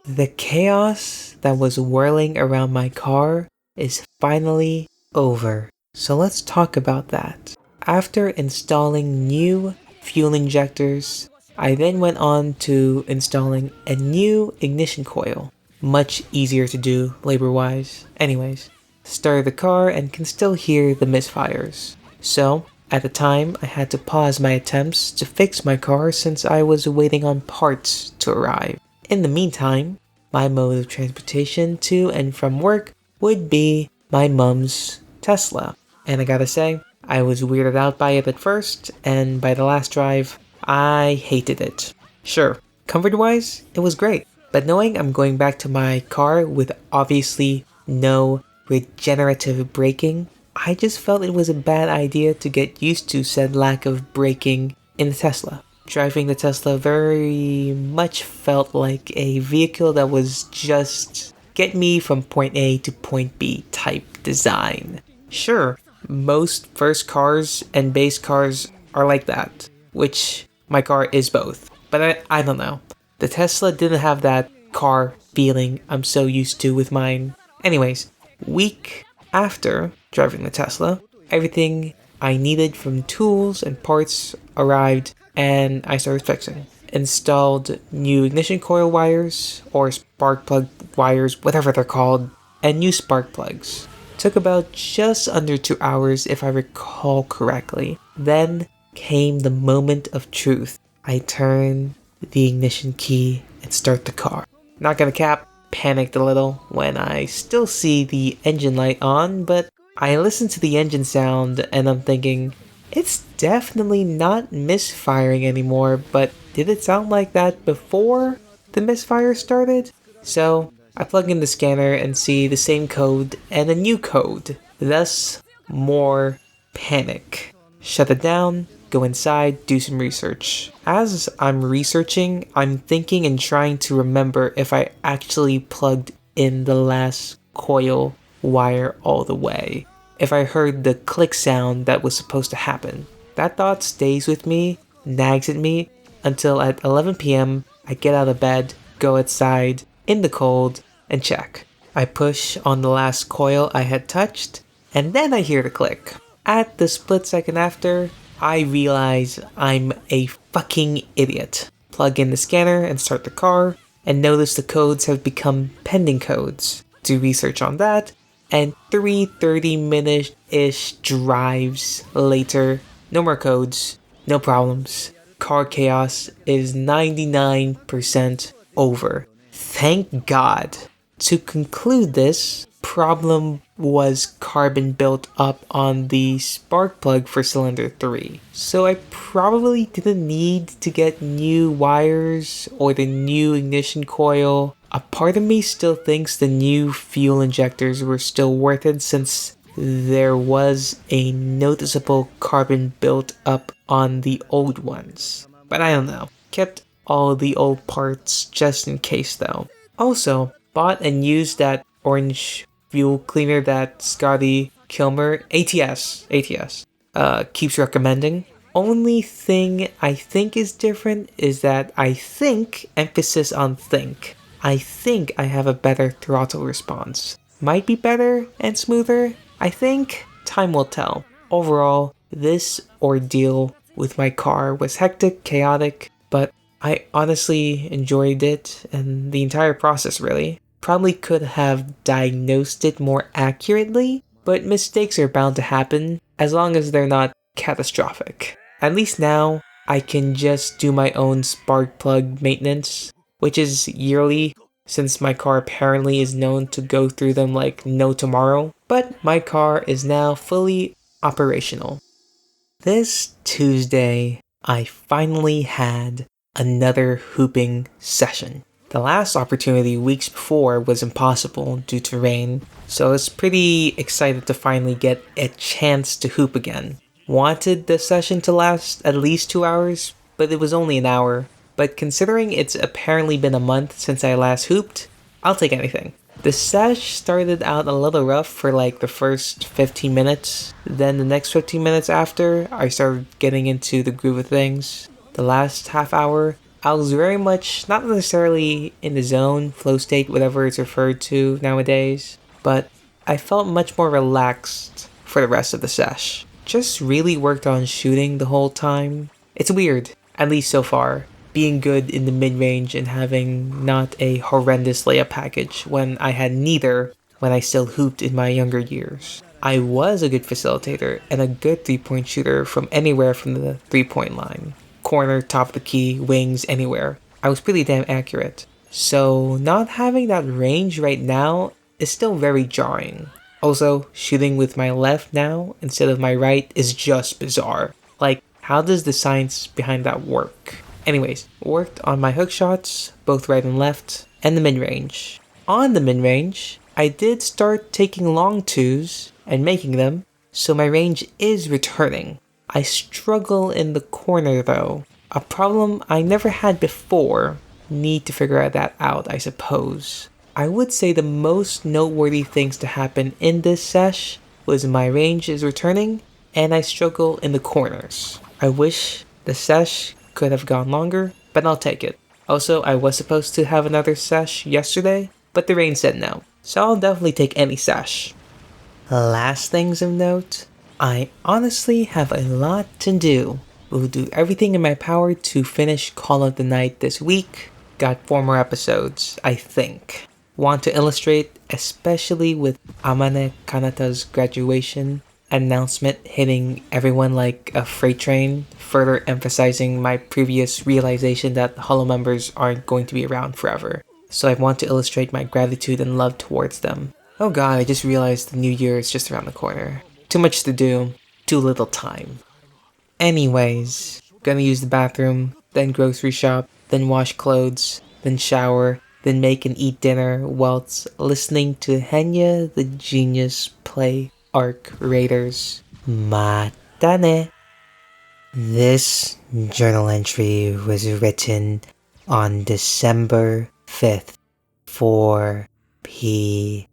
The chaos that was whirling around my car is finally over. So let's talk about that. After installing new fuel injectors, I then went on to installing a new ignition coil. Much easier to do labor-wise. Anyways, started the car and can still hear the misfires. So, at the time, I had to pause my attempts to fix my car since I was waiting on parts to arrive. In the meantime, my mode of transportation to and from work would be my mom's Tesla. And I gotta say, I was weirded out by it at first, and by the last drive, I hated it. Sure, comfort-wise, it was great, but knowing I'm going back to my car with obviously no regenerative braking, I just felt it was a bad idea to get used to said lack of braking in the Tesla. Driving the Tesla very much felt like a vehicle that was just get me from point A to point B type design. Sure, most first cars and base cars are like that, which my car is both, but I don't know. The Tesla didn't have that car feeling I'm so used to with mine. Anyways, week after driving the Tesla, everything I needed from tools and parts arrived and I started fixing. Installed new ignition coil wires or spark plug wires, whatever they're called, and new spark plugs. Took about just under 2 hours if I recall correctly. Then came the moment of truth. I turn the ignition key and start the car. Not gonna cap, panicked a little when I still see the engine light on, but I listen to the engine sound and I'm thinking, it's definitely not misfiring anymore, but did it sound like that before the misfire started? So I plug in the scanner and see the same code and a new code, thus more panic. Shut it down, go inside, do some research. As I'm researching, I'm thinking and trying to remember if I actually plugged in the last coil wire all the way. If I heard the click sound that was supposed to happen. That thought stays with me, nags at me, until at 11 p.m. I get out of bed, go outside, in the cold, and check. I push on the last coil I had touched, and then I hear the click. At the split second after, I realize I'm a fucking idiot. Plug in the scanner and start the car, and notice the codes have become pending codes. Do research on that, and 30-minute-ish drives later, no more codes, no problems. Car chaos is 99% over. Thank God. To conclude this, problem was carbon built up on the spark plug for cylinder 3. So I probably didn't need to get new wires or the new ignition coil. A part of me still thinks the new fuel injectors were still worth it since there was a noticeable carbon built up on the old ones. But I don't know. Kept all the old parts just in case though. Also, bought and used that orange fuel cleaner that Scotty Kilmer, ATS, keeps recommending. Only thing I think is different is that I think, emphasis on think, I think I have a better throttle response. Might be better and smoother, I think. Time will tell. Overall, this ordeal with my car was hectic, chaotic, but I honestly enjoyed it and the entire process really. Probably could have diagnosed it more accurately, but mistakes are bound to happen as long as they're not catastrophic. At least now, I can just do my own spark plug maintenance, which is yearly since my car apparently is known to go through them like no tomorrow, but my car is now fully operational. This Tuesday, I finally had another hooping session. The last opportunity weeks before was impossible due to rain, so I was pretty excited to finally get a chance to hoop again. Wanted the session to last at least 2 hours, but it was only an hour. But considering it's apparently been a month since I last hooped, I'll take anything. The sesh started out a little rough for like the first 15 minutes, then the next 15 minutes after, I started getting into the groove of things. The last half hour I was very much, not necessarily in the zone, flow state, whatever it's referred to nowadays, but I felt much more relaxed for the rest of the sesh. Just really worked on shooting the whole time. It's weird, at least so far, being good in the mid-range and having not a horrendous layup package when I had neither when I still hooped in my younger years. I was a good facilitator and a good three-point shooter from anywhere from the three-point line. Corner, top of the key, wings, anywhere. I was pretty damn accurate. So not having that range right now is still very jarring. Also, shooting with my left now instead of my right is just bizarre. Like, how does the science behind that work? Anyways, worked on my hook shots, both right and left, and the mid-range. On the mid-range, I did start taking long twos and making them, so my range is returning. I struggle in the corner though, a problem I never had before. Need to figure that out, I suppose. I would say the most noteworthy things to happen in this sesh was my range is returning and I struggle in the corners. I wish the sesh could have gone longer, but I'll take it. Also, I was supposed to have another sesh yesterday, but the rain said no, so I'll definitely take any sesh. Last things of note, I honestly have a lot to do. Will do everything in my power to finish Call of the Night this week. Got 4 more episodes, I think. Want to illustrate, especially with Amane Kanata's graduation announcement hitting everyone like a freight train, further emphasizing my previous realization that Hollow members aren't going to be around forever. So I want to illustrate my gratitude and love towards them. Oh god, I just realized the new year is just around the corner. Too much to do, too little time. Anyways, gonna use the bathroom, then grocery shop, then wash clothes, then shower, then make and eat dinner whilst listening to Henya the Genius play Arc Raiders. Mata ne. This journal entry was written on December 5th, 4 p.m.